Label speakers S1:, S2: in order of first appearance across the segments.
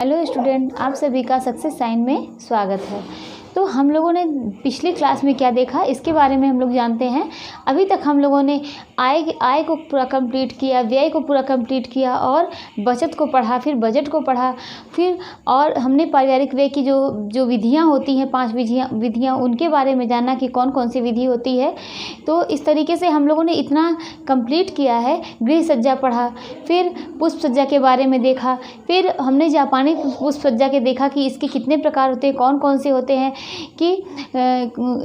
S1: Hello student, आप सभी का सक्सेस साइन में स्वागत है। तो हम लोगों ने पिछली क्लास में क्या देखा इसके बारे में हम लोग जानते हैं। अभी तक हम लोगों ने आय को पूरा कंप्लीट किया, व्यय को पूरा कंप्लीट किया और बचत को पढ़ा, फिर बजट को पढ़ा, फिर और हमने पारिवारिक व्यय की जो विधियां होती हैं, 5 विधियां उनके बारे में जाना कि कौन कौन सी विधि होती है। तो इस तरीके से हम लोगों ने इतना कंप्लीट किया है। गृह सज्जा पढ़ा, फिर पुष्प सज्जा के बारे में देखा, फिर हमने जापानी पुष्प सज्जा के देखा कि इसके कितने प्रकार होते हैं, कौन कौन से होते हैं कि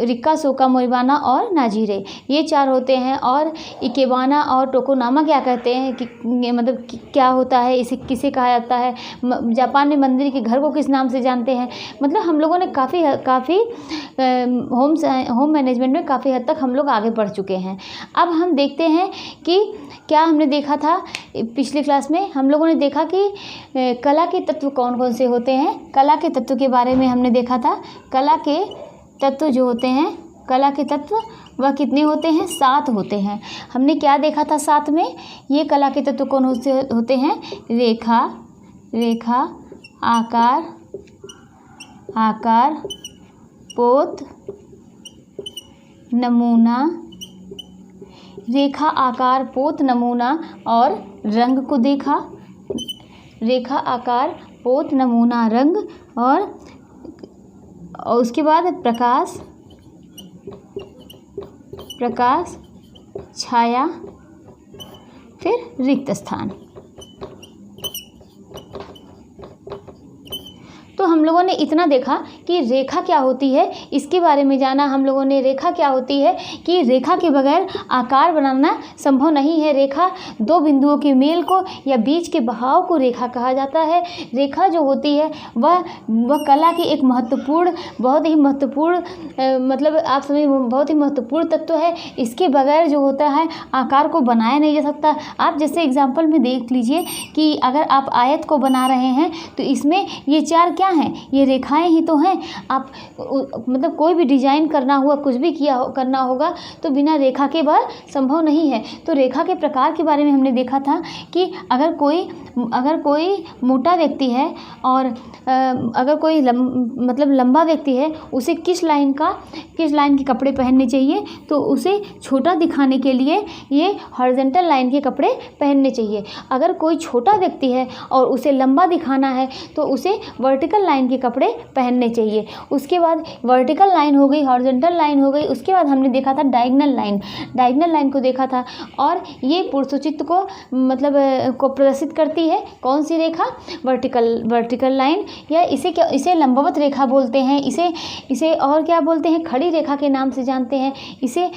S1: रिक्का, सोका, मोइबाना और नाजीरे, ये 4 होते हैं। और इकेबाना और टोकोनामा क्या कहते हैं कि मतलब क्या होता है, इसे किसे कहा जाता है, जापान में मंदिर के घर को किस नाम से जानते हैं। मतलब हम लोगों ने काफ़ी होम मैनेजमेंट में काफ़ी हद तक हम लोग आगे बढ़ चुके हैं। अब हम देखते हैं कि क्या हमने देखा था पिछली क्लास में। हम लोगों ने देखा कि कला के तत्व कौन कौन से होते हैं। कला के तत्व के बारे में हमने देखा था। कला के तत्व जो होते हैं, कला के तत्व वह कितने होते हैं? 7 होते हैं। हमने क्या देखा था 7 में? ये कला के तत्व कौन होते हैं? रेखा, आकार, पोत, नमूना, रेखा, आकार, पोत, नमूना और रंग को देखा। रेखा, आकार, पोत, नमूना, रंग और उसके बाद प्रकाश, छाया, फिर रिक्त स्थान। तो हम लोगों ने इतना देखा कि रेखा क्या होती है, इसके बारे में जाना हम लोगों ने। रेखा क्या होती है कि रेखा के बगैर आकार बनाना संभव नहीं है। रेखा 2 बिंदुओं के मेल को या बीच के बहाव को रेखा कहा जाता है। रेखा जो होती है वह कला की एक बहुत ही महत्वपूर्ण मतलब आप समझिए बहुत ही महत्वपूर्ण तत्व है। इसके बगैर जो होता है आकार को बनाया नहीं जा सकता। आप जैसे एग्जाम्पल में देख लीजिए कि अगर आप आयत को बना रहे हैं तो इसमें ये 4 क्या हैं? ये रेखाएं ही तो हैं। आप मतलब कोई भी डिजाइन करना हुआ, कुछ भी करना होगा तो बिना रेखा के वह संभव नहीं है। तो रेखा के प्रकार के बारे में हमने देखा था कि अगर कोई मोटा व्यक्ति है और अगर कोई लंबा व्यक्ति है, उसे किस लाइन के कपड़े पहनने चाहिए? तो उसे छोटा दिखाने के लिए ये हॉरिजॉन्टल लाइन के कपड़े पहनने चाहिए। अगर कोई छोटा व्यक्ति है और उसे लंबा दिखाना है तो उसे वर्टिकल लाइन के कपड़े पहनने चाहिए। उसके बाद वर्टिकल लाइन हो गई, हॉरिजॉन्टल लाइन हो गई। उसके बाद हमने देखा था डायगोनल लाइन को देखा था। और ये पुरुषोचित को को प्रदर्शित करती है। कौन सी रेखा? वर्टिकल लाइन, या इसे लंबवत रेखा बोलते हैं। इसे और क्या बोलते हैं? खड़ी रेखा के नाम से जानते हैं। इसे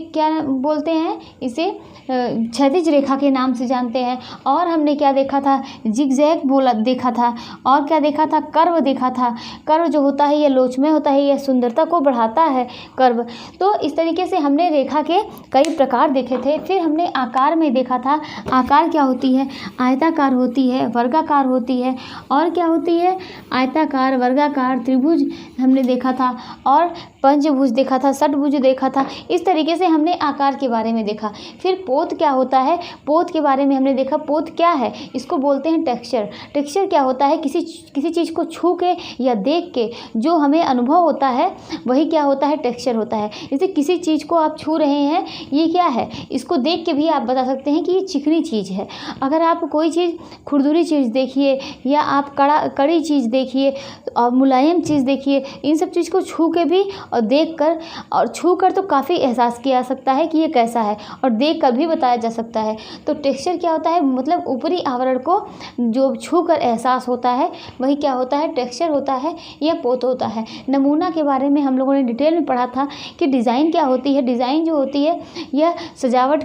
S1: क्या बोलते हैं? इसे क्षैतिज रेखा के नाम से जानते हैं। और हमने क्या देखा था? जिगजैग देखा था। और क्या देखा था? कर्व देखा था। कर्व जो होता है ये लोचमय होता है, यह सुंदरता को बढ़ाता है कर्व। तो इस तरीके से हमने रेखा के कई प्रकार देखे थे। फिर हमने आकार में देखा था। आकार क्या होती है? आयताकार होती है, वर्गाकार होती है। और क्या होती है? आयताकार, वर्गाकार, त्रिभुज हमने देखा था और पंचभुज देखा था, षटभुज देखा था। इस तरीके से हमने आकार के बारे में देखा। फिर पोत क्या होता है? पोत के बारे में हमने देखा। पोत क्या है? इसको बोलते हैं टेक्सचर। टेक्सचर क्या होता है? किसी चीज़ को छू के या देख के जो हमें अनुभव होता है वही क्या होता है? टेक्सचर होता है। जैसे किसी चीज़ को आप छू रहे हैं, ये क्या है? इसको देख के भी आप बता सकते हैं कि ये चिकनी चीज़ है। अगर आप कोई चीज़ खुरदुरी चीज़ देखिए या आप कड़ी चीज़ देखिए और मुलायम चीज़ देखिए, इन सब चीज़ को छू के भी और देख कर और छू कर तो काफ़ी एहसास किया जा सकता है कि ये कैसा है, और देख कर भी बताया जा सकता है। तो टेक्सचर क्या होता है? मतलब ऊपरी आवरण को जो छू कर एहसास होता है वही क्या होता है? टेक्सचर होता है, यह पोत होता है। नमूना के बारे में हम लोगों ने डिटेल में पढ़ा था कि डिज़ाइन क्या होती है। डिज़ाइन जो होती है यह सजावट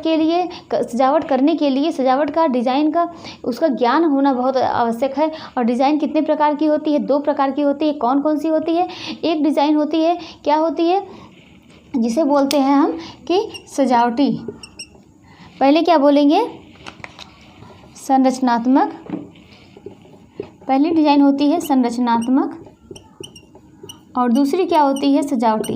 S1: करने के लिए सजावट का, डिज़ाइन का उसका ज्ञान होना बहुत आवश्यक है। और डिज़ाइन कितने प्रकार की होती है? 2 प्रकार की होती है। कौन कौन सी होती है? एक डिज़ाइन होती है, क्या होती है, जिसे बोलते हैं हम कि सजावटी। पहले क्या बोलेंगे? संरचनात्मक। पहली डिज़ाइन होती है संरचनात्मक और दूसरी क्या होती है? सजावटी।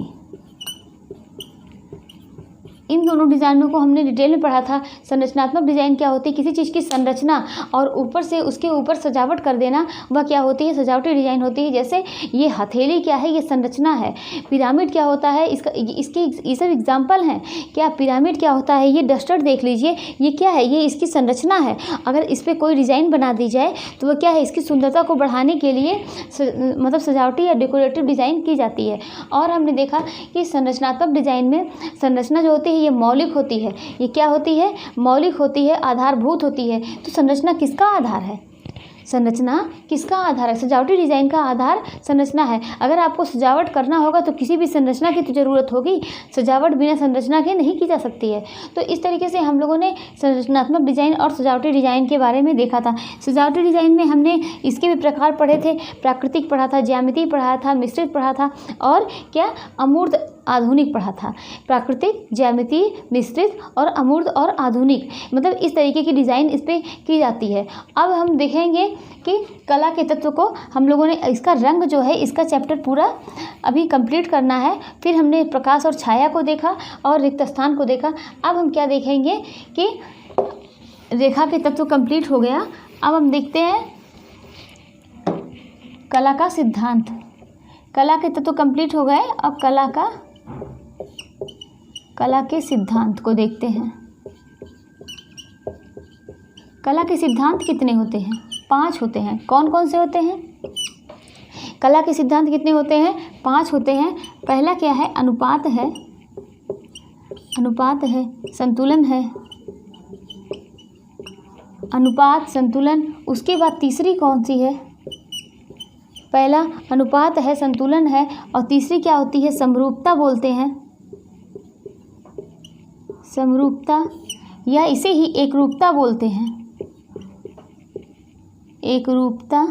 S1: इन दोनों डिज़ाइनों को हमने डिटेल में पढ़ा था। संरचनात्मक डिज़ाइन क्या होती है, किसी चीज़ की संरचना और ऊपर से उसके ऊपर सजावट कर देना, वह क्या होती है, सजावटी डिज़ाइन होती है। जैसे ये हथेली क्या है, ये संरचना है। पिरामिड क्या होता है, इसके ये सब एग्जाम्पल हैं। क्या पिरामिड क्या होता है, ये डस्टर देख लीजिए, ये क्या है, ये इसकी संरचना है। अगर इस पर कोई डिज़ाइन बना दी जाए तो वह क्या है, इसकी सुंदरता को बढ़ाने के लिए मतलब सजावटी या डेकोरेटिव डिज़ाइन की जाती है। और हमने देखा कि संरचनात्मक डिज़ाइन में संरचना जो होती है ये मौलिक होती है। ये क्या होती है, मौलिक होती है, आधारभूत होती है। तो संरचना किसका आधार है, संरचना किसका आधार है, सजावटी डिज़ाइन का आधार संरचना है। अगर आपको सजावट करना होगा तो किसी भी संरचना की तो ज़रूरत होगी, सजावट बिना संरचना के नहीं की जा सकती है। तो इस तरीके से हम लोगों ने संरचनात्मक डिज़ाइन और सजावटी डिज़ाइन के बारे में देखा था। सजावटी डिज़ाइन में हमने इसके भी प्रकार पढ़े थे, प्राकृतिक पढ़ा था, ज्यामिति पढ़ा था, मिश्रित पढ़ा था और क्या अमूर्त आधुनिक पढ़ा था। प्राकृतिक, ज्यामिति, मिश्रित और अमूर्त और आधुनिक, मतलब इस तरीके की डिज़ाइन इस पर की जाती है। अब हम देखेंगे कि कला के तत्व को हम लोगों ने, इसका रंग जो है, इसका चैप्टर पूरा अभी कंप्लीट करना है। फिर हमने प्रकाश और छाया को देखा और रिक्त स्थान को देखा। अब हम क्या देखेंगे कि रेखा के तत्व कंप्लीट हो गया। अब हम देखते हैं कला का सिद्धांत। कला के तत्व कंप्लीट हो गए। अब कला के सिद्धांत को देखते हैं। कला के सिद्धांत कितने होते हैं, 5 होते हैं। कौन कौन से होते हैं, कला के सिद्धांत कितने होते हैं, 5 होते हैं। पहला क्या है, अनुपात है, अनुपात है, संतुलन है, अनुपात, संतुलन। उसके बाद तीसरी कौन सी है, पहला अनुपात है, संतुलन है और तीसरी क्या होती है, समरूपता बोलते हैं, समरूपता, या इसे ही एकरूपता बोलते हैं, एकरूपता।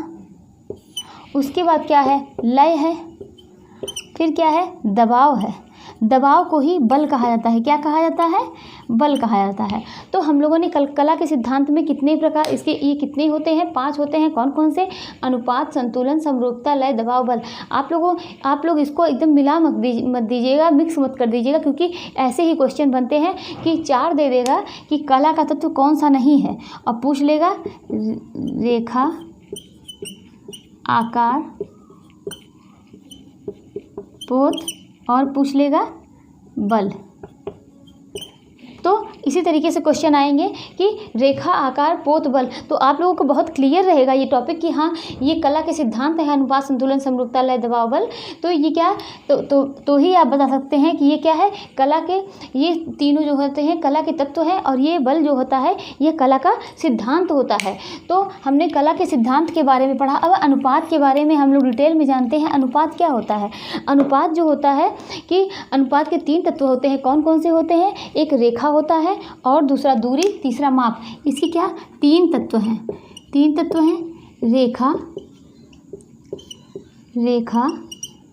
S1: उसके बाद क्या है, लय है, फिर क्या है, दबाव है। दबाव को ही बल कहा जाता है। क्या कहा जाता है, बल कहा जाता है। तो हम लोगों ने कला के सिद्धांत में कितने प्रकार, इसके ये कितने होते हैं, 5 होते हैं। कौन कौन से, अनुपात, संतुलन, समरूपता, लय, दबाव, बल। आप लोग इसको एकदम मिला मत दीजिएगा, मिक्स मत कर दीजिएगा, क्योंकि ऐसे ही क्वेश्चन बनते हैं कि 4 दे देगा कि कला का तत्व कौन सा नहीं है और पूछ लेगा रेखा, आकार, पोत और पूछ लेगा बल। तो इसी तरीके से क्वेश्चन आएंगे कि रेखा, आकार, पोत, बल। तो आप लोगों को बहुत क्लियर रहेगा ये टॉपिक कि हाँ ये कला के सिद्धांत है, अनुपात, संतुलन, समरूपता, लय, दबाव, बल। तो ये क्या, तो ही आप बता सकते हैं कि ये क्या है, कला के ये तीनों जो होते हैं कला के तत्व हैं और ये बल जो होता है ये कला का सिद्धांत होता है। तो हमने कला के सिद्धांत के बारे में पढ़ा। अब अनुपात के बारे में हम लोग डिटेल में जानते हैं। अनुपात क्या होता है, अनुपात जो होता है कि अनुपात के 3 तत्व होते हैं। कौन कौन से होते हैं, एक रेखा होता है और दूसरा दूरी, तीसरा माप। इसके क्या 3 तत्व हैं, 3 तत्व हैं, रेखा, रेखा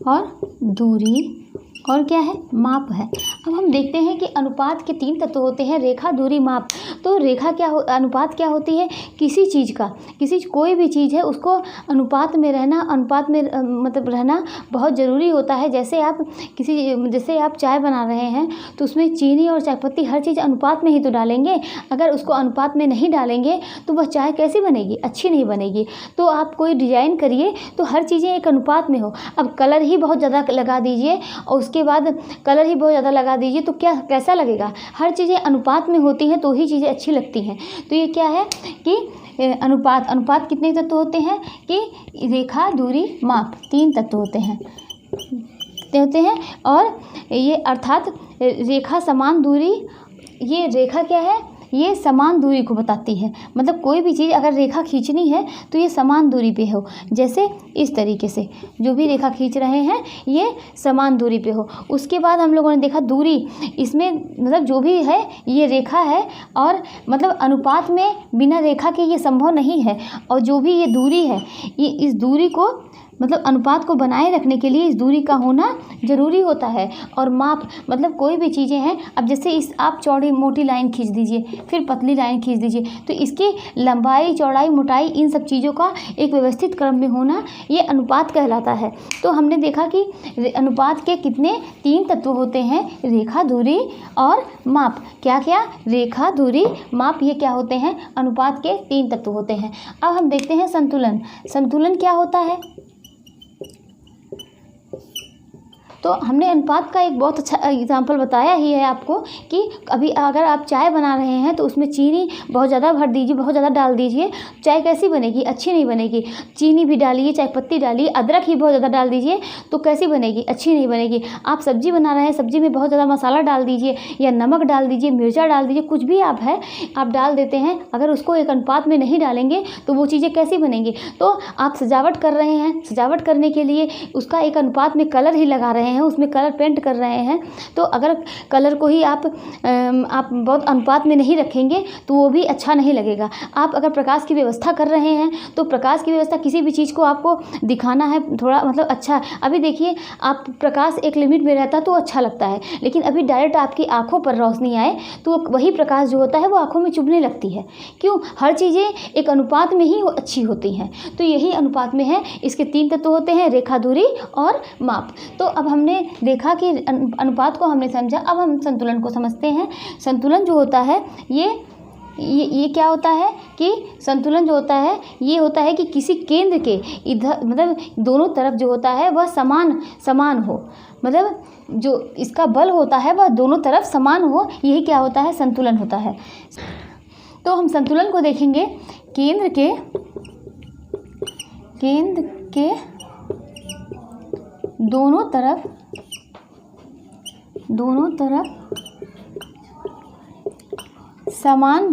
S1: और दूरी और क्या है, माप है। अब हम देखते हैं कि अनुपात के 3 तत्व होते हैं, रेखा, दूरी, माप। तो रेखा क्या अनुपात क्या होती है, किसी चीज़ का, कोई भी चीज़ है उसको अनुपात में रहना, अनुपात में मतलब रहना बहुत ज़रूरी होता है। जैसे आप चाय बना रहे हैं तो उसमें चीनी और चायपत्ती हर चीज़ अनुपात में ही तो डालेंगे। अगर उसको अनुपात में नहीं डालेंगे तो वह चाय कैसी बनेगी, अच्छी नहीं बनेगी। तो आप कोई डिज़ाइन करिए तो हर चीज़ें एक अनुपात में हो। अब कलर ही बहुत ज़्यादा लगा दीजिए और उसके बाद कलर ही बहुत ज़्यादा लगा दीजिए तो क्या कैसा लगेगा। हर चीज़ें अनुपात में होती हैं तो ही चीज़ें अच्छी लगती हैं। तो ये क्या है कि अनुपात कितने तत्व होते हैं कि रेखा, दूरी, माप, 3 तत्व होते हैं। और ये अर्थात रेखा समान दूरी, ये रेखा क्या है, ये समान दूरी को बताती है। मतलब कोई भी चीज़ अगर रेखा खींचनी है तो ये समान दूरी पे हो। जैसे इस तरीके से जो भी रेखा खींच रहे हैं ये समान दूरी पे हो। उसके बाद हम लोगों ने देखा दूरी, इसमें मतलब जो भी है ये रेखा है और मतलब अनुपात में बिना रेखा के ये संभव नहीं है। और जो भी ये दूरी है, ये इस दूरी को मतलब अनुपात को बनाए रखने के लिए इस दूरी का होना ज़रूरी होता है। और माप मतलब कोई भी चीज़ें हैं, अब जैसे इस आप चौड़ी मोटी लाइन खींच दीजिए, फिर पतली लाइन खींच दीजिए, तो इसकी लंबाई, चौड़ाई, मोटाई, इन सब चीज़ों का एक व्यवस्थित क्रम में होना ये अनुपात कहलाता है। तो हमने देखा कि अनुपात के कितने 3 तत्व होते हैं, रेखा, दूरी और माप। क्या क्या? रेखा, दूरी, माप, ये क्या होते हैं? अनुपात के 3 तत्व होते हैं। अब हम देखते हैं संतुलन। संतुलन क्या होता है? तो हमने अनुपात का एक बहुत अच्छा एग्जाम्पल बताया ही है आपको कि अभी अगर आप चाय बना रहे हैं तो उसमें चीनी बहुत ज़्यादा भर दीजिए, बहुत ज़्यादा डाल दीजिए, चाय कैसी बनेगी? अच्छी नहीं बनेगी। चीनी भी डालिए, चाय पत्ती डालिए, अदरक ही बहुत ज़्यादा डाल दीजिए तो कैसी बनेगी? अच्छी नहीं बनेगी। आप सब्ज़ी बना रहे हैं, सब्ज़ी में बहुत ज़्यादा मसाला डाल दीजिए या नमक डाल दीजिए, मिर्चा डाल दीजिए, कुछ भी आप डाल देते हैं, अगर उसको एक अनुपात में नहीं डालेंगे तो वो चीज़ें कैसी बनेंगी? तो आप सजावट कर रहे हैं, सजावट करने के लिए उसका एक अनुपात में कलर ही लगा रहे हैं, उसमें कलर पेंट कर रहे हैं, तो अगर कलर को ही आप बहुत अनुपात में नहीं रखेंगे तो वो भी अच्छा नहीं लगेगा। आप अगर प्रकाश की व्यवस्था कर रहे हैं तो प्रकाश की व्यवस्था, किसी भी चीज़ को आपको दिखाना है थोड़ा मतलब अच्छा, अभी देखिए आप प्रकाश एक लिमिट में रहता तो अच्छा लगता है, लेकिन अभी डायरेक्ट आपकी आंखों पर रोशनी आए तो वही प्रकाश जो होता है वो आंखों में चुभने लगती है। क्यों? हर चीज़ें एक अनुपात में ही अच्छी होती हैं। तो यही अनुपात में है। इसके 3 तत्व होते हैं, रेखा, दूरी और माप। तो अब हमने देखा कि अनुपात को हमने समझा, अब हम संतुलन को समझते हैं। संतुलन जो होता है ये क्या होता है कि संतुलन जो होता है ये होता है कि किसी केंद्र के इधर मतलब दोनों तरफ जो होता है वह समान हो, मतलब जो इसका बल होता है वह दोनों तरफ समान हो, यही क्या होता है? संतुलन होता है। तो हम संतुलन को देखेंगे। केंद्र के दोनों तरफ समान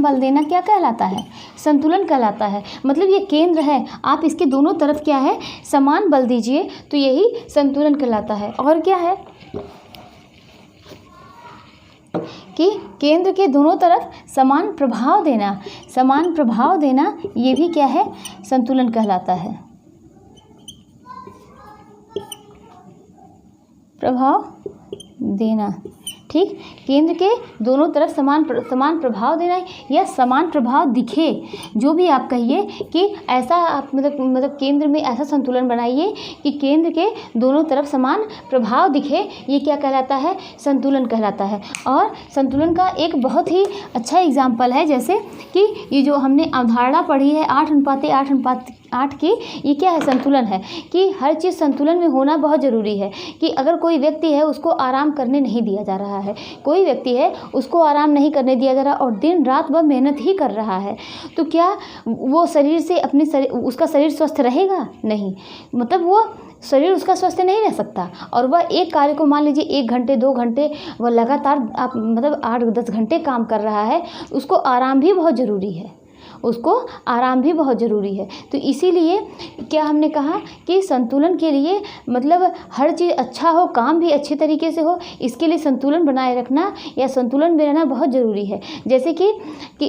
S1: बल देना क्या कहलाता है? संतुलन कहलाता है। मतलब ये केंद्र है, आप इसके दोनों तरफ क्या है? समान बल दीजिए, तो यही संतुलन कहलाता है। और क्या है कि केंद्र के दोनों तरफ समान प्रभाव देना, ये भी क्या है? संतुलन कहलाता है। प्रभाव देना, ठीक। केंद्र के दोनों तरफ समान प्रभाव देना या समान प्रभाव दिखे, जो भी आप कहिए कि ऐसा आप मतलब केंद्र में ऐसा संतुलन बनाइए कि केंद्र के दोनों तरफ समान प्रभाव दिखे, ये क्या कहलाता है? संतुलन कहलाता है। और संतुलन का एक बहुत ही अच्छा एग्जाम्पल है, जैसे कि ये जो हमने अवधारणा पढ़ी है 8:8 की, ये क्या है? संतुलन है कि हर चीज़ संतुलन में होना बहुत ज़रूरी है। कि अगर कोई व्यक्ति है उसको आराम करने नहीं दिया जा रहा है, कोई व्यक्ति है उसको आराम नहीं करने दिया जा रहा और दिन रात वह मेहनत ही कर रहा है, तो क्या वो शरीर से उसका शरीर स्वस्थ रहेगा? नहीं, मतलब वो शरीर उसका स्वस्थ नहीं रह सकता। और वह एक कार्य को मान लीजिए 1 घंटे 2 घंटे वह लगातार आप मतलब 8-10 घंटे काम कर रहा है, उसको आराम भी बहुत ज़रूरी है। तो इसीलिए क्या हमने कहा कि संतुलन के लिए मतलब हर चीज़ अच्छा हो, काम भी अच्छे तरीके से हो, इसके लिए संतुलन बनाए रखना या संतुलन में रहना बहुत ज़रूरी है। जैसे कि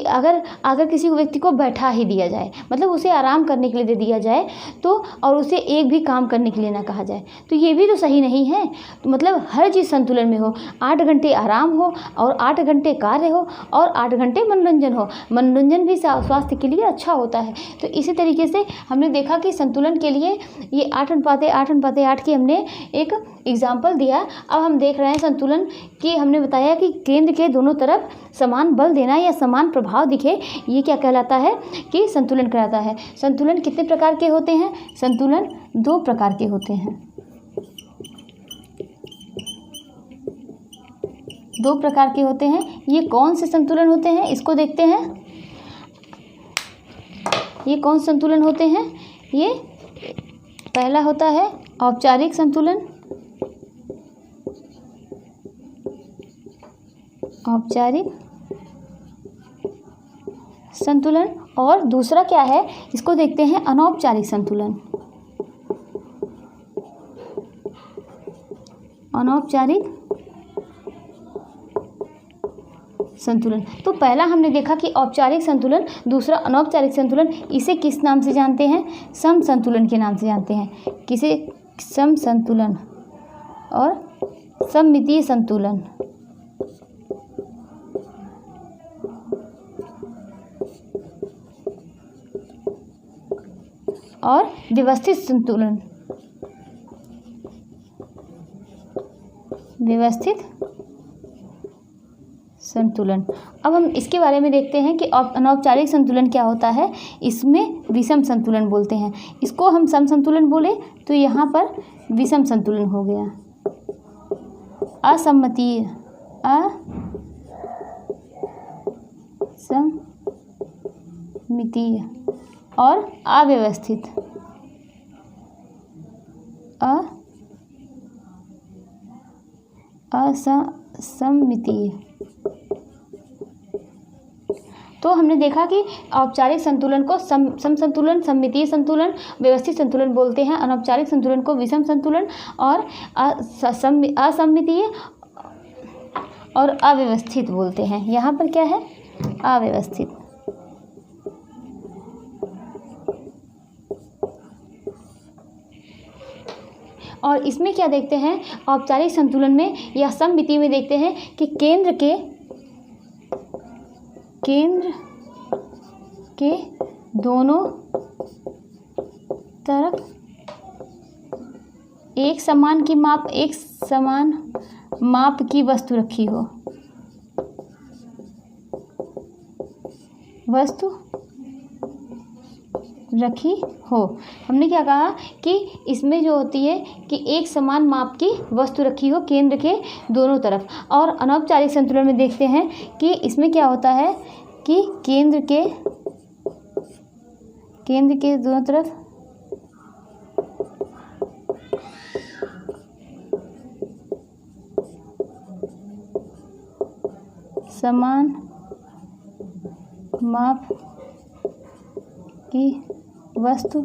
S1: अगर किसी व्यक्ति को बैठा ही दिया जाए, मतलब उसे आराम करने के लिए दे दिया जाए, तो और उसे एक भी काम करने के लिए ना कहा जाए, तो ये भी तो सही नहीं है। तो मतलब हर चीज़ संतुलन में हो, 8 घंटे आराम हो और 8 घंटे कार्य हो और 8 घंटे मनोरंजन हो। मनोरंजन भी स्वास्थ्य के लिए अच्छा होता है। तो इसी तरीके से हमने देखा कि संतुलन के लिए ये 8:8 की हमने एक एग्जाम्पल दिया। अब हम देख रहे हैं संतुलन की, हमने बताया कि केंद्र के दोनों तरफ समान बल देना या समान प्रभाव दिखे, ये क्या कहलाता है? कि संतुलन कहलाता है। संतुलन कितने प्रकार के होते हैं? संतुलन 2 प्रकार के होते हैं। 2 प्रकार के होते हैं। ये कौन से संतुलन होते हैं? इसको देखते हैं। ये कौन संतुलन होते हैं? ये पहला होता है औपचारिक संतुलन, और दूसरा क्या है? इसको देखते हैं अनौपचारिक संतुलन। अनौपचारिक संतुलन। तो पहला हमने देखा कि औपचारिक संतुलन, दूसरा अनौपचारिक संतुलन। इसे किस नाम से जानते हैं? सम संतुलन के नाम से जानते हैं। किसे? सम संतुलन और सममितीय संतुलन और व्यवस्थित संतुलन। व्यवस्थित संतुलन। अब हम इसके बारे में देखते हैं कि अनौपचारिक संतुलन क्या होता है। इसमें विषम संतुलन बोलते हैं। इसको हम सम संतुलन बोले तो यहाँ पर विषम संतुलन हो गया। असम्मितीय, असम्मितीय और अव्यवस्थित, असम्मितीय। तो हमने देखा कि औपचारिक संतुलन को सम संतुलन, सममितीय संतुलन, व्यवस्थित संतुलन बोलते हैं। अनौपचारिक संतुलन को विषम संतुलन और असम्मितीय और अव्यवस्थित बोलते हैं। यहाँ पर क्या है? अव्यवस्थित। और इसमें क्या देखते हैं? औपचारिक संतुलन में या सममिति में देखते हैं कि केंद्र के दोनों तरफ एक समान माप की वस्तु रखी हो। हमने क्या कहा कि इसमें जो होती है कि एक समान माप की वस्तु रखी हो केंद्र के दोनों तरफ। और अनौपचारिक संतुलन में देखते हैं कि इसमें क्या होता है कि केंद्र के दोनों तरफ समान माप की वस्तु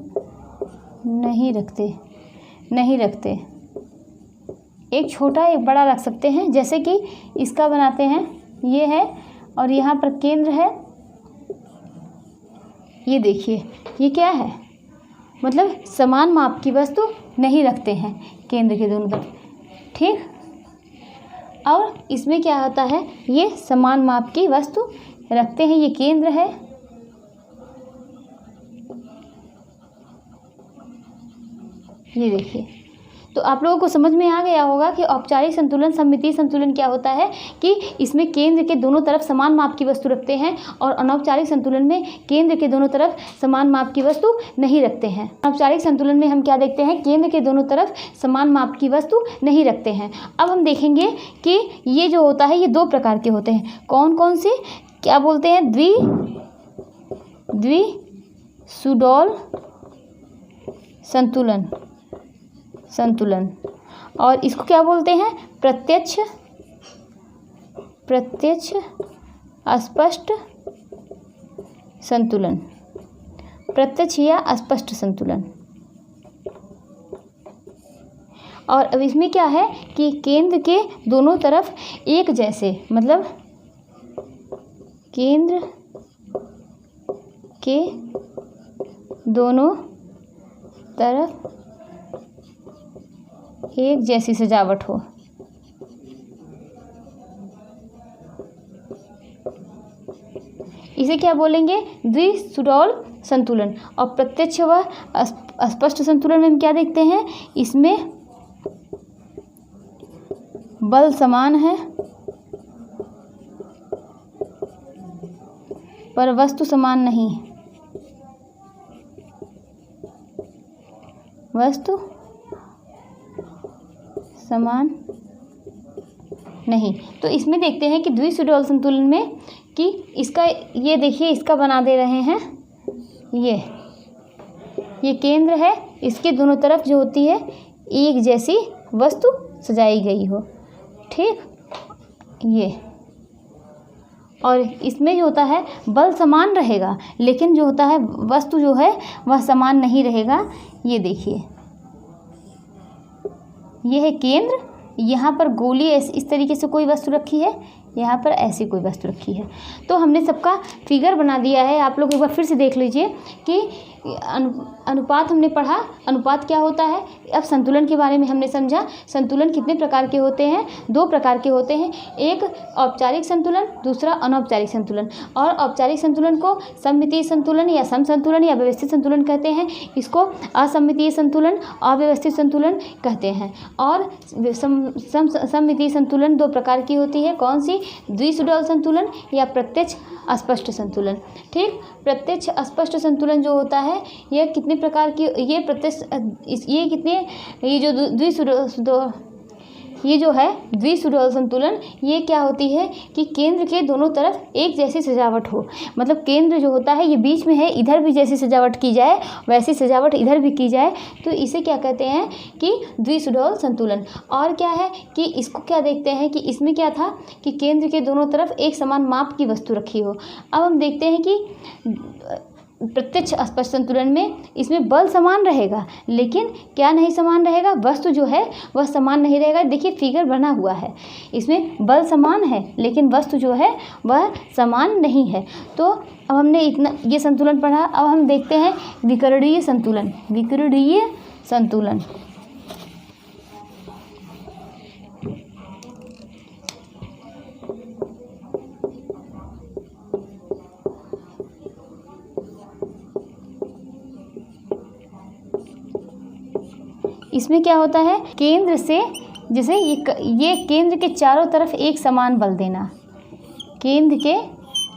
S1: नहीं रखते। एक छोटा एक बड़ा रख सकते हैं। जैसे कि इसका बनाते हैं, ये है और यहाँ पर केंद्र है। ये देखिए, ये क्या है? मतलब समान माप की वस्तु नहीं रखते हैं केंद्र के दोनों तरफ। ठीक। और इसमें क्या होता है? ये समान माप की वस्तु रखते हैं। ये केंद्र है, ये देखिए। तो आप लोगों को समझ में आ गया होगा कि औपचारिक संतुलन, सममितीय संतुलन क्या होता है कि इसमें केंद्र के दोनों तरफ समान माप की वस्तु रखते हैं और अनौपचारिक संतुलन में केंद्र के दोनों तरफ समान माप की वस्तु नहीं रखते हैं। औपचारिक संतुलन में हम क्या देखते हैं? केंद्र के दोनों तरफ समान माप की वस्तु नहीं रखते हैं। अब हम देखेंगे कि ये जो होता है ये दो प्रकार के होते हैं। कौन कौन से? क्या बोलते हैं? द्विसुडौल संतुलन। और इसको क्या बोलते हैं? प्रत्यक्ष अस्पष्ट संतुलन। प्रत्यक्ष या अस्पष्ट संतुलन। और अब इसमें क्या है कि केंद्र के दोनों तरफ एक जैसे, मतलब केंद्र के दोनों तरफ एक जैसी सजावट हो। इसे क्या बोलेंगे? द्विसुडौल संतुलन। और प्रत्यक्ष व अस्पष्ट संतुलन में हम क्या देखते हैं? इसमें बल समान है पर वस्तु समान नहीं। तो इसमें देखते हैं कि द्विसुडौल संतुलन में कि इसका, ये देखिए, इसका बना दे रहे हैं। ये केंद्र है, इसके दोनों तरफ जो होती है एक जैसी वस्तु सजाई गई हो। ठीक। ये, और इसमें जो होता है बल समान रहेगा लेकिन जो होता है वस्तु जो है वह समान नहीं रहेगा। ये देखिए, ये है केंद्र। यहाँ पर गोली इस तरीके से कोई वस्तु रखी है, यहाँ पर ऐसी कोई वस्तु रखी है। तो हमने सबका फिगर बना दिया है। आप लोग एक बार फिर से देख लीजिए कि अनुपात हमने पढ़ा, अनुपात क्या होता है। अब संतुलन के बारे में हमने समझा। संतुलन कितने प्रकार के होते हैं? 2 प्रकार के होते हैं, एक औपचारिक संतुलन, दूसरा अनौपचारिक संतुलन। और औपचारिक संतुलन को सममितीय संतुलन या सम संतुलन या व्यवस्थित संतुलन कहते हैं, इसको असममितीय संतुलन, अव्यवस्थित संतुलन कहते हैं। और सममितीय संतुलन 2 प्रकार की होती है, कौन सी? द्विसुडौल संतुलन या प्रत्यक्ष अस्पष्ट संतुलन। ठीक, प्रत्यक्ष अस्पष्ट संतुलन जो होता है यह कितने प्रकार की, ये प्रत्यक्ष ये जो द्विसुडौल संतुलन ये क्या होती है कि केंद्र के दोनों तरफ एक जैसी सजावट हो। मतलब केंद्र जो होता है ये बीच में है, इधर भी जैसी सजावट की जाए वैसी सजावट इधर भी की जाए, तो इसे क्या कहते हैं कि द्विसुडौल संतुलन। और क्या है कि इसको क्या देखते हैं कि इसमें क्या था कि केंद्र के दोनों तरफ एक समान माप की वस्तु रखी हो। अब हम देखते हैं कि प्रत्यक्ष अस्पष्ट संतुलन में इसमें बल समान रहेगा, लेकिन क्या नहीं समान रहेगा? वस्तु जो है वह समान नहीं रहेगा। देखिए फिगर बना हुआ है, इसमें बल समान है लेकिन वस्तु जो है वह समान नहीं है। तो अब हमने इतना ये संतुलन पढ़ा। अब हम देखते हैं विकरणीय संतुलन। विकरणीय संतुलन इसमें क्या होता है? केंद्र से जैसे ये केंद्र के चारों तरफ एक समान बल देना, केंद्र के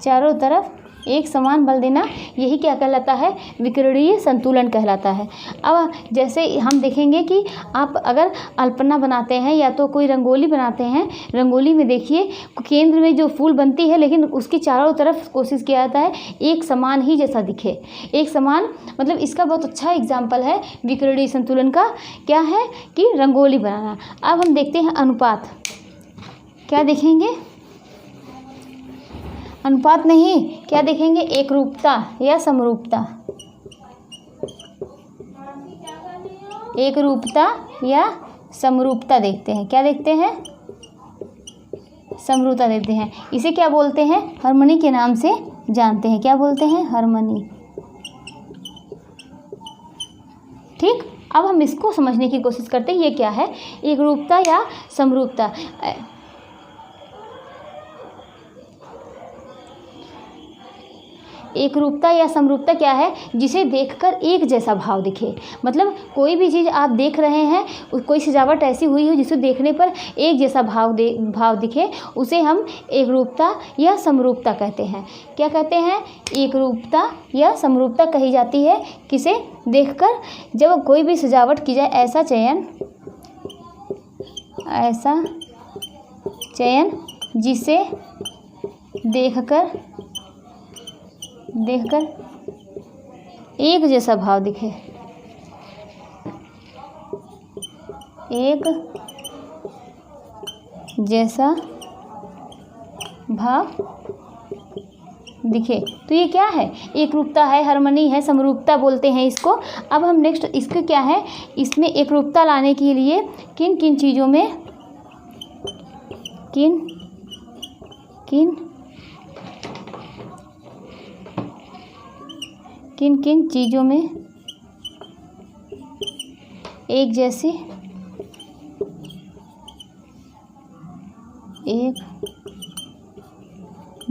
S1: चारों तरफ एक समान बल देना, यही क्या कहलाता है? विकरणीय संतुलन कहलाता है। अब जैसे हम देखेंगे कि आप अगर अल्पना बनाते हैं या तो कोई रंगोली बनाते हैं, रंगोली में देखिए केंद्र में जो फूल बनती है लेकिन उसके चारों तरफ कोशिश किया जाता है एक समान ही जैसा दिखे, एक समान। मतलब इसका बहुत अच्छा एग्जाम्पल है विकरणीय संतुलन का, क्या है कि रंगोली बनाना। अब हम देखते हैं अनुपात। क्या देखेंगे? अनुपात नहीं, क्या देखेंगे? एकरूपता या समरूपता। एकरूपता या समरूपता देखते हैं। क्या देखते हैं? समरूपता देखते हैं। इसे क्या बोलते हैं? हार्मनी के नाम से जानते हैं। क्या बोलते हैं? हार्मनी। ठीक, अब हम इसको समझने की कोशिश करते हैं, ये क्या है? एकरूपता या समरूपता। एकरूपता या समरूपता क्या है? जिसे देखकर एक जैसा भाव दिखे। मतलब कोई भी चीज़ आप देख रहे हैं, कोई सजावट ऐसी हुई हो जिसे देखने पर एक जैसा भाव दिखे, उसे हम एकरूपता या समरूपता कहते हैं। क्या कहते हैं? एकरूपता या समरूपता कही जाती है किसे देखकर? जब कोई भी सजावट की जाए, ऐसा चयन जिसे देखकर एक जैसा भाव दिखे, एक जैसा भाव दिखे। तो ये क्या है? एकरूपता है, हार्मनी है, समरूपता बोलते हैं इसको। अब हम नेक्स्ट इसके क्या है? इसमें एकरूपता लाने के लिए किन किन चीज़ों में किन चीज़ों में एक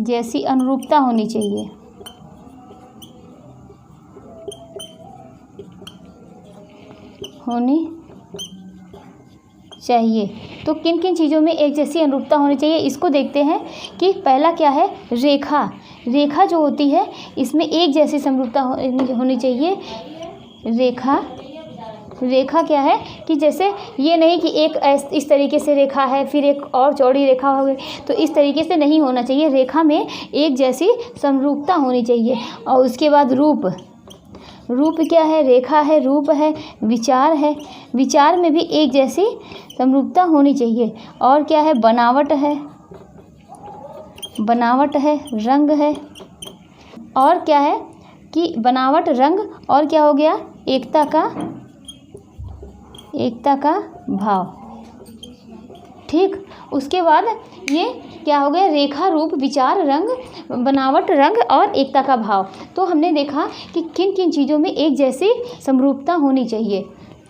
S1: जैसी अनुरूपता होनी चाहिए। तो किन किन चीज़ों में एक जैसी अनुरूपता होनी चाहिए, इसको देखते हैं कि पहला क्या है? रेखा जो होती है इसमें एक जैसी समरूपता होनी चाहिए। रेखा क्या है कि जैसे ये नहीं कि एक इस तरीके से रेखा है फिर एक और चौड़ी रेखा हो गई, तो इस तरीके से नहीं होना चाहिए। रेखा में एक जैसी समरूपता होनी चाहिए। और उसके बाद रूप क्या है? रेखा है, रूप है, विचार है। विचार में भी एक जैसी समरूपता होनी चाहिए। और क्या है? बनावट है, रंग है। और क्या है कि बनावट, रंग और क्या हो गया? एकता का भाव। ठीक, उसके बाद ये क्या हो गया, रेखा, रूप, विचार, रंग, बनावट, रंग और एकता का भाव। तो हमने देखा कि किन किन चीज़ों में एक जैसी समरूपता होनी चाहिए,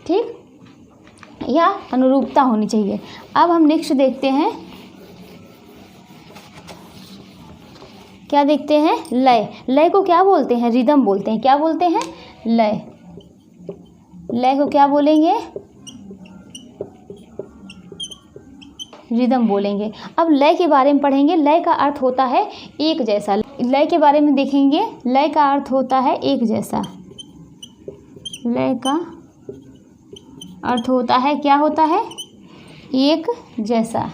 S1: ठीक, या अनुरूपता होनी चाहिए। अब हम नेक्स्ट देखते हैं, क्या देखते हैं, लय। लय को क्या बोलते हैं, रिदम बोलते हैं। क्या बोलते हैं, लय। लय को क्या बोलेंगे, रिदम बोलेंगे। अब लय के बारे में पढ़ेंगे। लय का अर्थ होता है एक जैसा। लय के बारे में देखेंगे। लय का अर्थ होता है एक जैसा। लय का अर्थ होता है, क्या होता है, एक जैसा।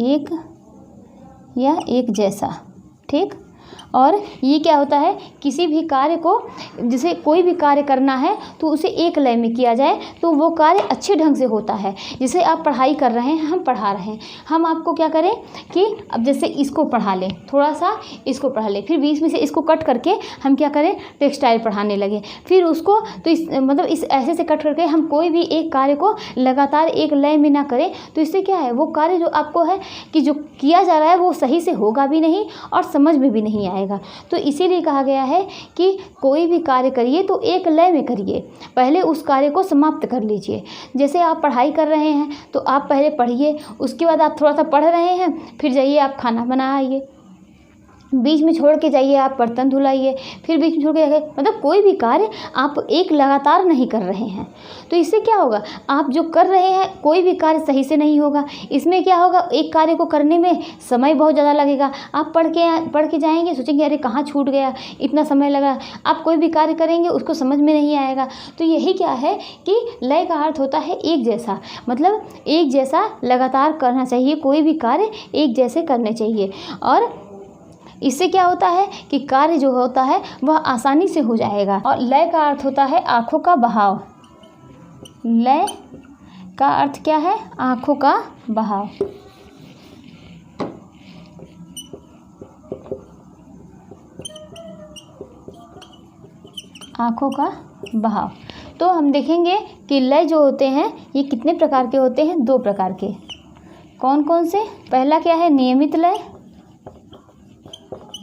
S1: एक या एक जैसा, ठीक। और ये क्या होता है, किसी भी कार्य को, जैसे कोई भी कार्य करना है तो उसे एक लय में किया जाए तो वो कार्य अच्छे ढंग से होता है। जैसे आप पढ़ाई कर रहे हैं, हम पढ़ा रहे हैं, हम आपको क्या करें कि अब जैसे इसको पढ़ा लें, थोड़ा सा इसको पढ़ा लें, फिर बीच में से इसको कट करके हम क्या करें, टेक्सटाइल पढ़ाने लगे, फिर उसको तो इस मतलब इस ऐसे से कट करके हम कोई भी एक कार्य को लगातार एक लय में ना करें, तो इससे क्या है, वो कार्य जो आपको है कि जो किया जा रहा है वो सही से होगा भी नहीं और समझ में भी नहीं आएगा। तो इसीलिए कहा गया है कि कोई भी कार्य करिए तो एक लय में करिए, पहले उस कार्य को समाप्त कर लीजिए। जैसे आप पढ़ाई कर रहे हैं तो आप पहले पढ़िए, उसके बाद आप थोड़ा सा पढ़ रहे हैं, फिर जाइए आप खाना बनाइए, बीच में छोड़ के जाइए आप बर्तन धुलाइए, फिर बीच में छोड़ के जाइए, मतलब कोई भी कार्य आप एक लगातार नहीं कर रहे हैं। तो इससे क्या होगा, आप जो कर रहे हैं कोई भी कार्य सही से नहीं होगा। इसमें क्या होगा, एक कार्य को करने में समय बहुत ज़्यादा लगेगा। आप पढ़ के जाएंगे, सोचेंगे अरे कहाँ छूट गया, इतना समय लगा। आप कोई भी कार्य करेंगे उसको समझ में नहीं आएगा। तो यही क्या है कि लय का अर्थ होता है एक जैसा, मतलब एक जैसा लगातार करना चाहिए, कोई भी कार्य एक जैसे करने चाहिए। और इससे क्या होता है कि कार्य जो होता है वह आसानी से हो जाएगा। और लय का अर्थ होता है आँखों का बहाव। लय का अर्थ क्या है, आँखों का बहाव। आँखों का बहाव। तो हम देखेंगे कि लय जो होते हैं ये कितने प्रकार के होते हैं, दो प्रकार के। कौन कौन से, पहला क्या है, नियमित लय।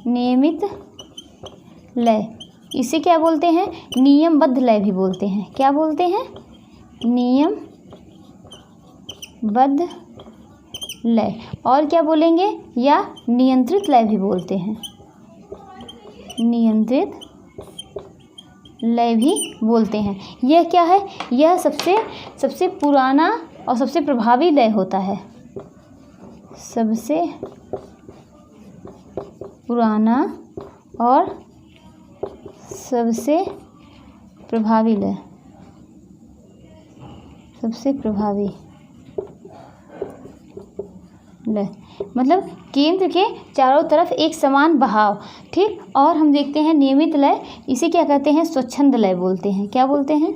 S1: नियमित लय, इसे क्या बोलते हैं, नियमबद्ध लय भी बोलते हैं। क्या बोलते हैं, नियमबद्ध लय। और क्या बोलेंगे, या नियंत्रित लय भी बोलते हैं। नियंत्रित लय भी बोलते हैं। यह क्या है, यह सबसे पुराना और सबसे प्रभावी लय होता है। सबसे पुराना और सबसे प्रभावी लय। सबसे प्रभावी लय मतलब केंद्र के चारों तरफ एक समान बहाव, ठीक। और हम देखते हैं नियमित लय, इसे क्या कहते हैं, स्वच्छंद लय बोलते हैं। क्या बोलते हैं,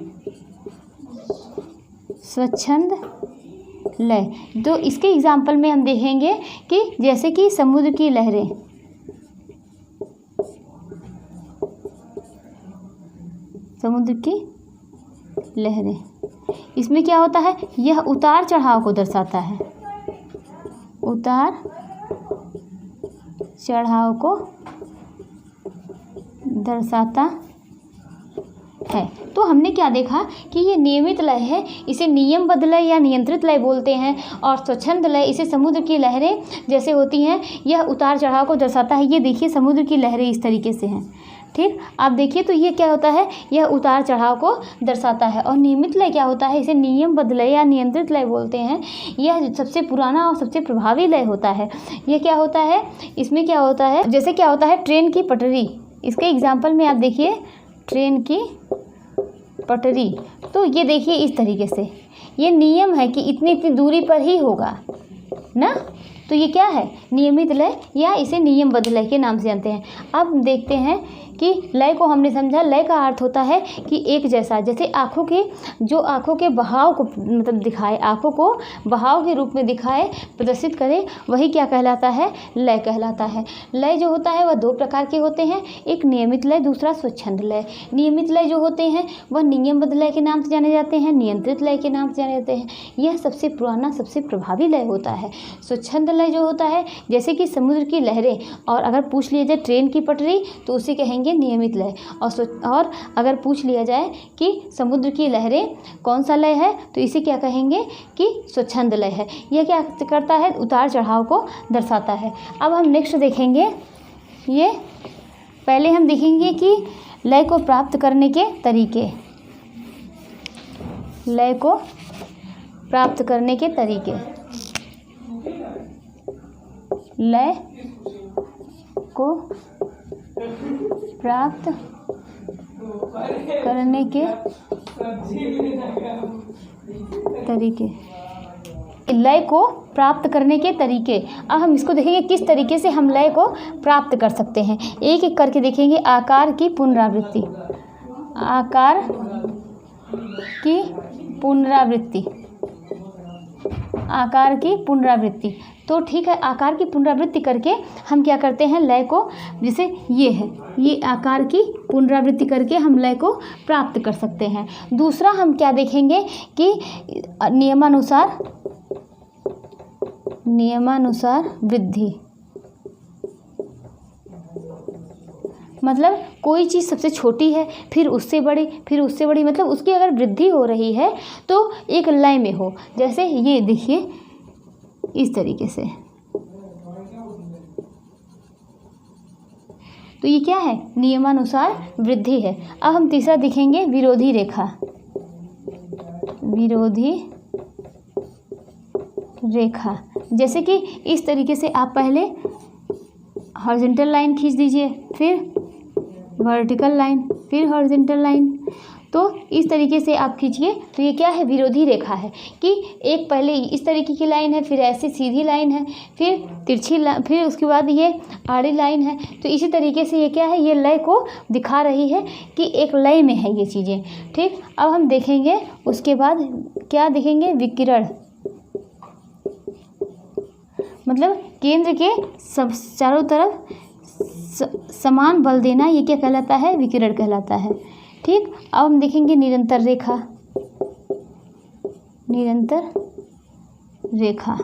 S1: स्वच्छंद लय। तो इसके एग्जाम्पल में हम देखेंगे कि जैसे कि समुद्र की लहरें, समुद्र की लहरें, इसमें क्या होता है, यह उतार चढ़ाव को दर्शाता है। उतार चढ़ाव को दर्शाता है। तो हमने क्या देखा कि ये नियमित लय है, इसे नियमबद्ध लय या नियंत्रित लय बोलते हैं। और स्वच्छंद लय, इसे समुद्र की लहरें जैसे होती हैं, यह उतार चढ़ाव को दर्शाता है। ये देखिए समुद्र की लहरें इस तरीके से हैं, ठीक। आप देखिए तो ये क्या होता है, यह उतार चढ़ाव को दर्शाता है। और नियमित लय क्या होता है, इसे नियमबद्ध लय या नियंत्रित लय बोलते हैं। यह सबसे पुराना और सबसे प्रभावी लय होता है। यह क्या होता है, इसमें क्या होता है, जैसे क्या होता है ट्रेन की पटरी, इसके एग्जाम्पल में आप देखिए ट्रेन की पटरी। तो ये देखिए इस तरीके से, ये नियम है कि इतनी इतनी दूरी पर ही होगा ना। तो तो ये क्या है, नियमित लय या इसे नियमबद्ध लय के नाम से जानते हैं। अब देखते हैं कि लय को हमने समझा। लय का अर्थ होता है कि एक जैसा, जैसे आँखों के बहाव को मतलब दिखाए, आँखों को बहाव के रूप में दिखाए, प्रदर्शित करे, वही क्या कहलाता है, लय कहलाता है। लय जो होता है वह दो प्रकार के होते हैं, एक नियमित लय, दूसरा स्वच्छंद लय। नियमित लय जो होते हैं वह नियमबद्ध लय के नाम से जाने जाते हैं, नियंत्रित लय के नाम से जाने जाते हैं। यह सबसे पुराना, सबसे प्रभावी लय होता है। स्वच्छंद लय जो होता है, जैसे कि समुद्र की लहरें, और अगर पूछ लिया जाए ट्रेन की पटरी तो उसे कहेंगे नियमित लय। और अगर पूछ लिया जाए कि समुद्र की लहरें कौन सा लय है तो इसे क्या कहेंगे कि स्वच्छंद लय है। यह क्या करता है, उतार चढ़ाव को दर्शाता है। अब हम नेक्स्ट देखेंगे, ये पहले हम देखेंगे कि लय को प्राप्त करने के तरीके। लय को प्राप्त करने के तरीके, लय को प्राप्त करने के तरीके। लय को प्राप्त करने के तरीके, अब हम इसको देखेंगे किस तरीके से हम लय को प्राप्त कर सकते हैं। एक एक करके देखेंगे। आकार की पुनरावृत्ति, आकार की पुनरावृत्ति, आकार की पुनरावृत्ति। तो ठीक है, आकार की पुनरावृत्ति करके हम क्या करते हैं, लय को, जैसे ये है, ये आकार की पुनरावृत्ति करके हम लय को प्राप्त कर सकते हैं। दूसरा हम क्या देखेंगे कि नियमानुसार वृद्धि, मतलब कोई चीज़ सबसे छोटी है, फिर उससे बड़ी, फिर उससे बड़ी, मतलब उसकी अगर वृद्धि हो रही है तो एक लय में हो। जैसे ये देखिए इस तरीके से, तो ये क्या है, नियमानुसार वृद्धि है। अब हम तीसरा देखेंगे, विरोधी रेखा। विरोधी रेखा, जैसे कि इस तरीके से आप पहले हॉरिजॉन्टल लाइन खींच दीजिए, फिर वर्टिकल लाइन, फिर हॉरिजॉन्टल लाइन। तो इस तरीके से आप खींचिए, तो ये क्या है, विरोधी रेखा है कि एक पहले इस तरीके की लाइन है, फिर ऐसी सीधी लाइन है, फिर तिरछी फिर उसके बाद ये आड़ी लाइन है। तो इसी तरीके से ये क्या है, ये लय को दिखा रही है कि एक लय में है ये चीज़ें। ठीक, अब हम देखेंगे उसके बाद क्या देखेंगे, विकिरण, मतलब केंद्र के सब चारों तरफ समान बल देना, ये क्या कहलाता है, विकिरण कहलाता है। ठीक, अब हम देखेंगे निरंतर रेखा। निरंतर रेखा,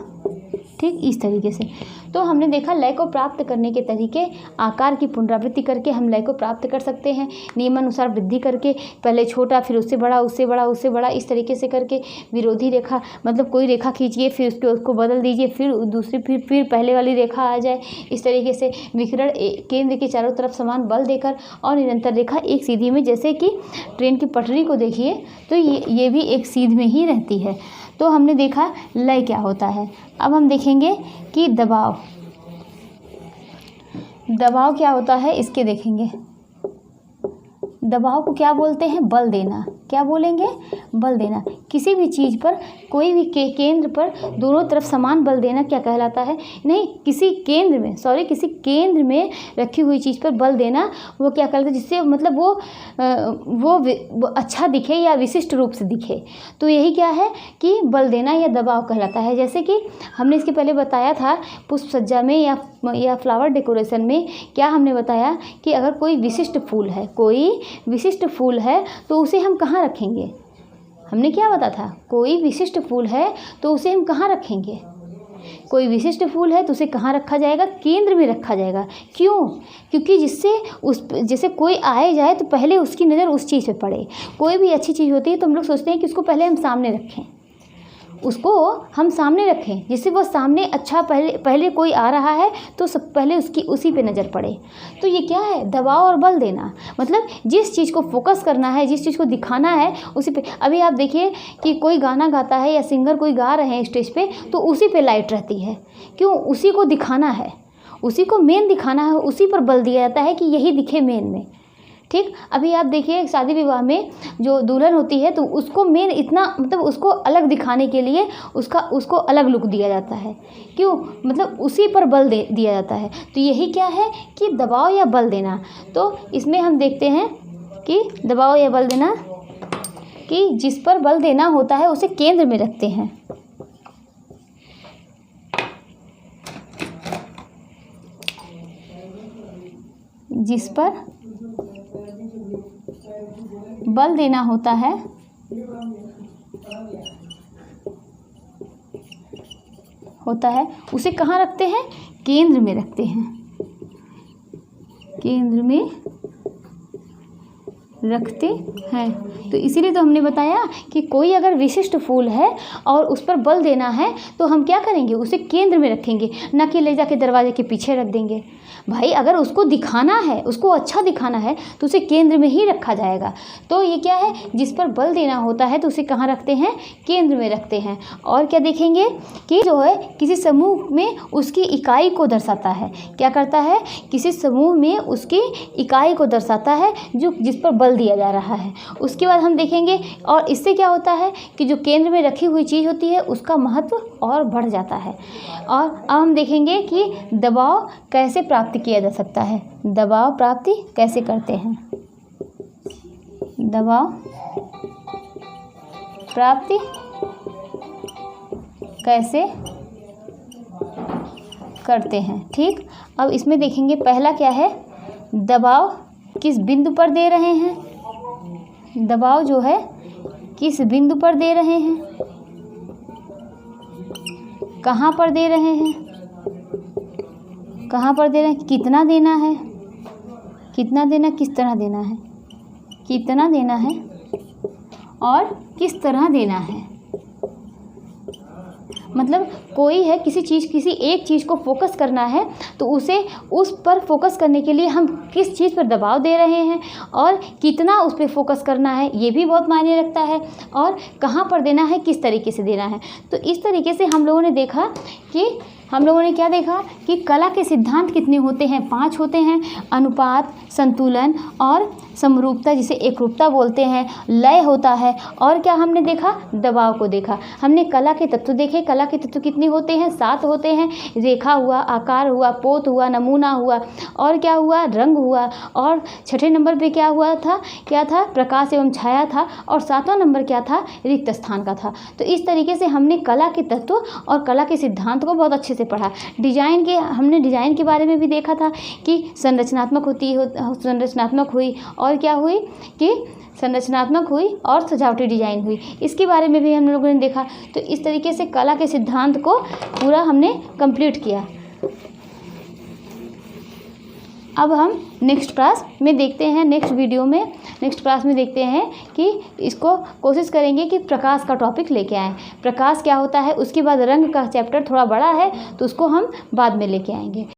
S1: ठीक, इस तरीके से। तो हमने देखा लय को प्राप्त करने के तरीके, आकार की पुनरावृत्ति करके हम लय को प्राप्त कर सकते हैं, नियमानुसार वृद्धि करके, पहले छोटा फिर उससे बड़ा, उससे बड़ा, उससे बड़ा, इस तरीके से करके। विरोधी रेखा, मतलब कोई रेखा खींचिए, फिर उसको बदल दीजिए, फिर दूसरी, फिर पहले वाली रेखा आ जाए, इस तरीके से। विकिरण, केंद्र के चारों तरफ समान बल देकर। और निरंतर रेखा एक सीधी में, जैसे कि ट्रेन की पटरी को देखिए तो ये भी एक सीध में ही रहती है। तो हमने देखा लय क्या होता है। अब हम देखेंगे कि दबाव, दबाव क्या होता है, इसके देखेंगे। दबाव को क्या बोलते हैं, बल देना। क्या बोलेंगे, बल देना। किसी भी चीज़ पर, कोई भी केंद्र पर दोनों तरफ समान बल देना क्या कहलाता है, नहीं, किसी केंद्र में रखी हुई चीज़ पर बल देना, वो क्या कहलाता है, जिससे मतलब वो अच्छा दिखे या विशिष्ट रूप से दिखे। तो यही क्या है कि बल देना या दबाव कहलाता है। जैसे कि हमने इसके पहले बताया था पुष्प सज्जा में या फ्लावर डेकोरेशन में, क्या हमने बताया कि अगर कोई विशिष्ट फूल है तो उसे हम कहाँ रखेंगे। हमने क्या बताया था, कोई विशिष्ट फूल है तो उसे हम कहाँ रखेंगे। कोई विशिष्ट फूल है तो उसे कहाँ रखा जाएगा, केंद्र में रखा जाएगा। क्यों, क्योंकि जैसे कोई आए जाए तो पहले उसकी नज़र उस चीज़ पे पड़े। कोई भी अच्छी चीज़ होती है तो हम लोग सोचते हैं कि उसको पहले हम सामने रखें, उसको हम सामने रखें, जिससे वो सामने अच्छा, पहले कोई आ रहा है तो सब पहले उसी पे नज़र पड़े। तो ये क्या है, दबाव और बल देना। मतलब जिस चीज़ को फोकस करना है, जिस चीज़ को दिखाना है, उसी पे। अभी आप देखिए कि कोई गाना गाता है या सिंगर कोई गा रहे हैं स्टेज पे, तो उसी पे लाइट रहती है। क्यों, उसी को दिखाना है, उसी को मेन दिखाना है, उसी पर बल दिया जाता है कि यही दिखे मेन में। ठीक। अभी आप देखिए शादी विवाह में जो दुल्हन होती है तो उसको मेन इतना मतलब उसको अलग दिखाने के लिए उसको अलग लुक दिया जाता है। क्यों? मतलब उसी पर बल दिया जाता है। तो यही क्या है कि दबाव या बल देना। तो इसमें हम देखते हैं कि दबाव या बल देना कि जिस पर बल देना होता है उसे केंद्र में रखते हैं। जिस पर बल देना होता है उसे कहाँ रखते हैं? केंद्र में रखते हैं। केंद्र में रखते हैं। तो इसीलिए तो हमने बताया कि कोई अगर विशिष्ट फूल है और उस पर बल देना है तो हम क्या करेंगे? उसे केंद्र में रखेंगे, ना कि ले जाके दरवाजे के पीछे रख देंगे। भाई अगर उसको दिखाना है, उसको अच्छा दिखाना है तो उसे केंद्र में ही रखा जाएगा। तो ये क्या है? जिस पर बल देना होता है तो उसे कहाँ रखते हैं? केंद्र में रखते हैं। और क्या देखेंगे कि जो है किसी समूह में उसकी इकाई को दर्शाता है। क्या करता है? किसी समूह में उसकी इकाई को दर्शाता है जो जिस पर बल दिया जा रहा है। उसके बाद हम देखेंगे और इससे क्या होता है कि जो केंद्र में रखी हुई चीज़ होती है उसका महत्व और बढ़ जाता है। और अब हम देखेंगे कि दबाव कैसे प्राप्त किया जा सकता है। दबाव प्राप्ति कैसे करते हैं? दबाव प्राप्ति कैसे करते हैं। ठीक। अब इसमें देखेंगे पहला क्या है? दबाव किस बिंदु पर दे रहे हैं? दबाव जो है किस बिंदु पर दे रहे हैं? कहाँ पर दे रहे हैं? कहाँ पर दे रहे हैं? कितना देना है? कितना देना, किस तरह देना है? कितना देना है और किस तरह देना है। मतलब कोई है किसी एक चीज़ को फोकस करना है तो उसे उस पर फोकस करने के लिए हम किस चीज़ पर दबाव दे रहे हैं और कितना उस पर फोकस करना है ये भी बहुत मायने रखता है। और कहाँ पर देना है, किस तरीके से देना है। तो इस तरीके से हम लोगों ने देखा कि हम लोगों ने क्या देखा कि कला के सिद्धांत कितने होते हैं? 5 होते हैं। अनुपात, संतुलन और समरूपता जिसे एकरूपता बोलते हैं, लय होता है। और क्या हमने देखा? दबाव को देखा। हमने कला के तत्व देखे। कला के तत्व कितने होते हैं? 7 होते हैं। रेखा हुआ, आकार हुआ, पोत हुआ, नमूना हुआ और क्या हुआ? रंग हुआ। और छठे नंबर पे क्या हुआ था? क्या था? प्रकाश एवं छाया था। और 7वां नंबर क्या था? रिक्त स्थान का था। तो इस तरीके से हमने कला के तत्व और कला के सिद्धांत को बहुत अच्छे से पढ़ा। हमने डिजाइन के बारे में भी देखा था कि संरचनात्मक हुई और क्या हुई कि संरचनात्मक हुई और सजावटी डिजाइन हुई। इसके बारे में भी हम लोगों ने देखा। तो इस तरीके से कला के सिद्धांत को पूरा हमने कंप्लीट किया। अब हम नेक्स्ट क्लास में देखते हैं, नेक्स्ट क्लास में देखते हैं कि इसको कोशिश करेंगे कि प्रकाश का टॉपिक लेके आएँ। प्रकाश क्या होता है, उसके बाद रंग का चैप्टर थोड़ा बड़ा है तो उसको हम बाद में लेके आएंगे।